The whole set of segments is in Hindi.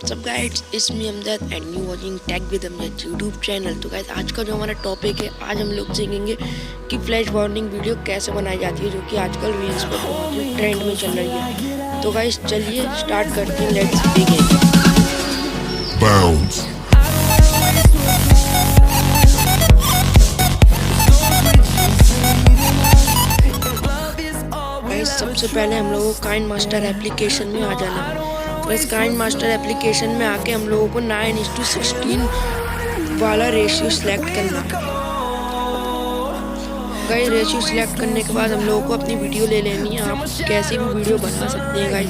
WhatsApp guys, it's me Amjad and you watching tech with Amjad YouTube channel. तो गाइस आज का जो हमारा टॉपिक है, आज हम लोग सीखेंगे कि फ्लैश वार्निंग वीडियो कैसे बनाई जाती है, जो कि आजकल रील्स पर बहुत ही ट्रेंड में चल रही है। तो गाइस चलिए स्टार्ट करते हैं, लेट्स बिगिन। गाइस सबसे पहले हम लोगों को काइन मास्टर एप्लीकेशन में आ जाना है। तो इस काइन मास्टर एप्लीकेशन में आके हम लोगों को 9:16 वाला रेशियो सिलेक्ट करना है। गाइस रेशियो सिलेक्ट करने के बाद हम लोगों को अपनी वीडियो ले लेनी है। आप कैसी भी वीडियो बना सकते हैं गाइस,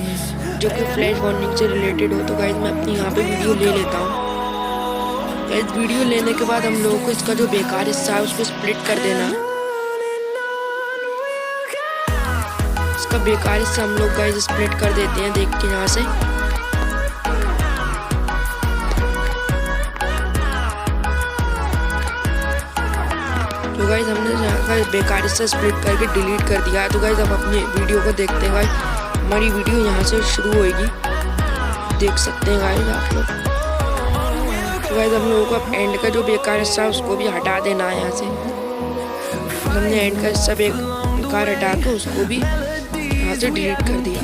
जो कि फ्लैश वार्निंग से रिलेटेड हो। तो गाइस मैं अपनी यहाँ पे वीडियो ले लेता हूँ। गाइस वीडियो लेने के बाद हम लोगों को इसका जो बेकार हिस्सा है उसको स्प्लिट कर देना है। इसका बेकार हिस्सा हम लोग गाइस स्प्लिट कर देते हैं, देख के यहाँ से। तो गाइस हमने यहाँ का बेकार हिस्सा स्प्लिट करके डिलीट कर दिया है। तो गाइस अब अपनी वीडियो को देखते हैं। गाइस हमारी वीडियो यहाँ से शुरू होएगी, देख सकते हैं गाइस आप लोग। तो गाइस हम लोगों को अब एंड का जो बेकार हिस्सा है उसको भी हटा देना है यहाँ से। हमने एंड का हिस्सा बेकार हटा के उसको भी यहाँ से डिलीट कर दिया।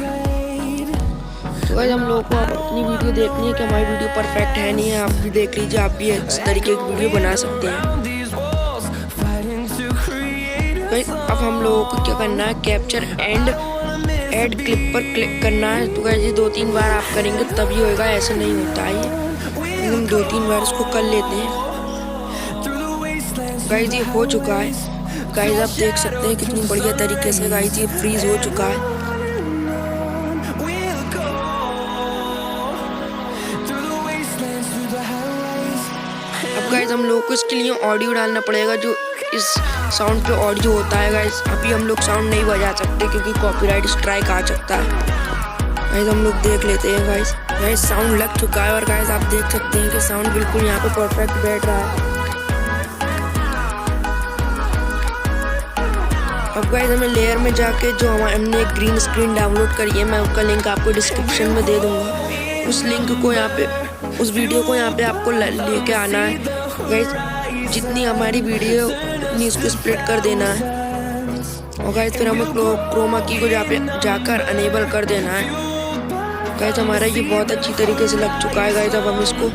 तो गाइस हम लोगों को अब अपनी वीडियो देखनी है कि हमारी वीडियो परफेक्ट है नहीं है। आप भी देख लीजिए, आप भी इस तरीके की वीडियो बना सकते हैं। गाइस अब हम लोगों को क्या करना है, कैप्चर एंड ऐड क्लिप पर क्लिक करना है। तो गाइस ये 2-3 बार आप करेंगे तभी होएगा, ऐसे नहीं होता है ये। हम 2-3 बार इसको कर लेते हैं। गाइस ये हो चुका है। गाइस आप देख सकते हैं कितनी बढ़िया तरीके से गाइस ये फ्रीज हो चुका है। अब गाइस हम लोगों को इसके लिए ऑडियो डालना पड़ेगा, जो इस साउंड पे ऑडियो होता है। गाइस अभी हम लोग साउंड नहीं बजा सकते क्योंकि कॉपीराइट स्ट्राइक आ सकता है। गाइस हम लोग देख लेते हैं। गाइस साउंड लग चुका है और गाइस आप देख सकते हैं कि साउंड बिल्कुल यहाँ पे परफेक्ट बैठ रहा है। अब गाइस हमें लेयर में जाके जो हमने एक ग्रीन स्क्रीन डाउनलोड करी है, मैं उसका लिंक आपको डिस्क्रिप्शन में दे दूंगा। उस लिंक को यहाँ पे, उस वीडियो को यहाँ पे आपको लेके आना है। गाइस जितनी हमारी वीडियो उतनी इसको स्प्लिट कर देना है। और गाइस फिर हमें क्रोमा की को जाकर अनेबल कर देना है। गाइस हमारा ये बहुत अच्छी तरीके से लग चुका है। गाइस अब हम इसको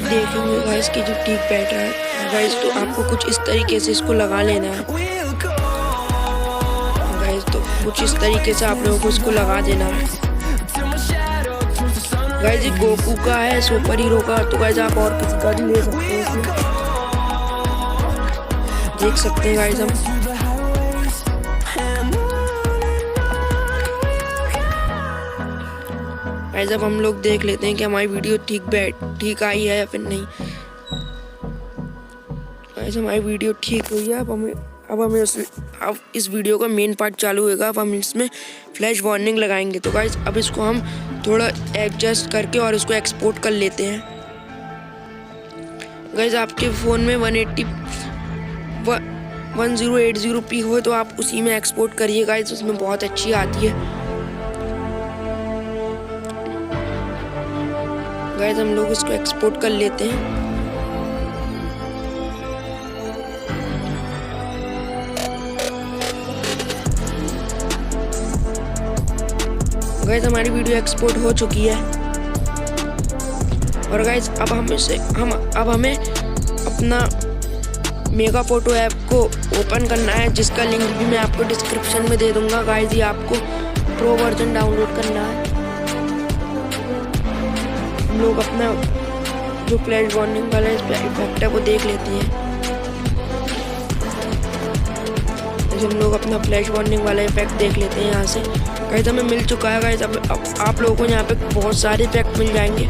देखेंगे गाइस कि जो ठीक बैठ रहा है। गाइस तो आपको कुछ इस तरीके से इसको लगा लेना है। गाइस तो कुछ इस तरीके से आप लोगों को इसको लगा देना है। गाइस ये गोकू का है, सुपर हीरो का। तो गाइस आप और किसी का भी ले सकते हैं इसमें, देख सकते हैं गाइस हम। गाइस अब हम लोग देख लेते हैं कि हमारी वीडियो ठीक आई है या फिर नहीं। गाइस हमारी वीडियो ठीक हुई है। अब इस वीडियो का मेन पार्ट चालू होगा। अब हम इसमें फ्लैश वार्निंग लगाएंगे। तो गाइस अब इसको हम थोड़ा एडजस्ट करके और इसको एक्सपोर्ट कर लेते हैं। गाइस आपके फ़ोन में 1080p हो तो आप उसी में एक्सपोर्ट करिए। गाइस उसमें बहुत अच्छी आती है। गाइस हम लोग इसको एक्सपोर्ट कर लेते हैं। गाइस हमारी वीडियो एक्सपोर्ट हो चुकी है। और गाइस अब हमें अपना मेगा फोटो ऐप को ओपन करना है, जिसका लिंक भी मैं आपको डिस्क्रिप्शन में दे दूंगा। गाइस ये आपको प्रो वर्जन डाउनलोड करना है। हम लोग अपना जो फ्लैश वार्निंग वाला इफेक्ट है वो देख लेते हैं। हम लोग अपना फ्लैश वार्निंग वाला इफेक्ट देख लेते हैं यहाँ से। गाइस हमें मिल चुका है। गाइस अब आप लोगों को यहाँ पे बहुत सारे इफेक्ट मिल जाएंगे।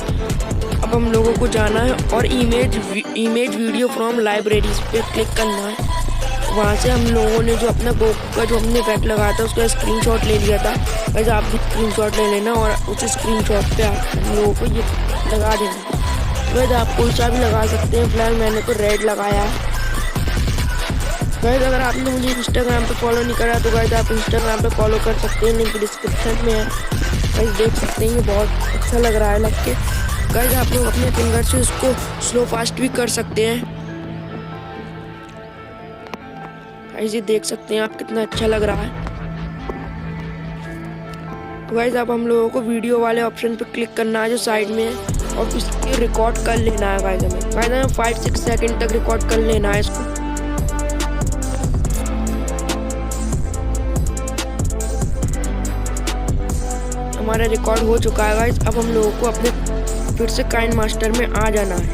अब हम लोगों को जाना है और इमेज वीडियो फ्रॉम लाइब्रेरीज पे क्लिक करना है। वहाँ से हम लोगों ने जो अपना गोकू का जो हमने इफेक्ट लगाया था उसका स्क्रीनशॉट ले लिया था। गाइस आप भी स्क्रीनशॉट ले लेना और उस स्क्रीनशॉट पे हम लोगों को ये लगा देना। गाइस आप कोई सा भी लगा सकते हैं, फिलहाल मैंने तो रेड लगाया है। गाइस अगर आपने मुझे इंस्टाग्राम पे फॉलो नहीं करा तो गाइस आप इंस्टाग्राम पे फॉलो कर सकते हैं, लिंक डिस्क्रिप्शन में है। गाइस देख सकते हैं ये बहुत अच्छा लग रहा है लग के। गाइस आप लोग अपने फिंगर से इसको स्लो फास्ट भी कर सकते हैं। गाइस ये देख सकते हैं आप कितना अच्छा लग रहा है। तो गाइस अब हम लोगों को वीडियो वाले ऑप्शन पे क्लिक करना है जो साइड में है और इसको रिकॉर्ड कर लेना है। गाइस हमें 5-6 सेकंड तक रिकॉर्ड कर लेना है इसको। हमारा रिकॉर्ड हो चुका है गाइस। अब हम लोगों को अपने फिर से काइन मास्टर में आ जाना है।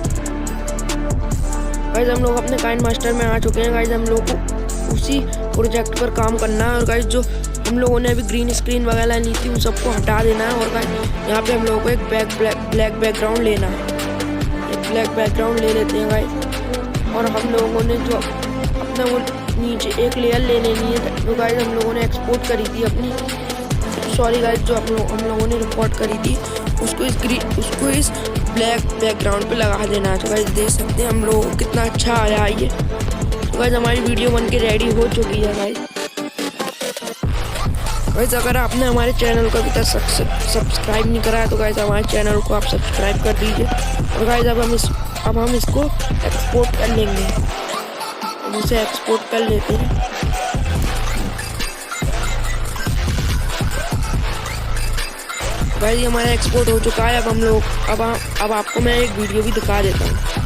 गाइस हम लोग अपने काइन मास्टर में आ चुके हैं। गाइस हम लोगों को उसी प्रोजेक्ट पर काम करना है और गाइस जो हम लोगों ने अभी ग्रीन स्क्रीन वगैरह ली थी उन सबको हटा देना है। और गाइस यहाँ पे हम लोगों को एक ब्लैक बैकग्राउंड लेना है। एक ब्लैक बैकग्राउंड ले लेते हैं गाइस। और हम लोगों ने जो अपना वो नीचे एक लेयर ले लेनी है जो गाइस हम लोगों ने एक्सपोर्ट करी थी अपनी, सॉरी गाइस, जो हम लोगों ने रिकॉर्ड करी थी उसको इस ब्लैक बैकग्राउंड पे लगा देना है। तो गाइस देख सकते हैं हम लोगों को कितना अच्छा आया है ये। तो गाइस हमारी वीडियो बन के रेडी हो चुकी है गाइस। गाइस अगर आपने हमारे चैनल को अभी तक सब्सक्राइब नहीं करा है तो गाइस हमारे चैनल को आप सब्सक्राइब कर दीजिए। और गाइस अब हम इसको एक्सपोर्ट कर लेंगे। हम इसे एक्सपोर्ट कर लेते हैं। गाइस हमारा एक्सपोर्ट हो चुका है। अब आपको मैं एक वीडियो भी दिखा देता हूँ।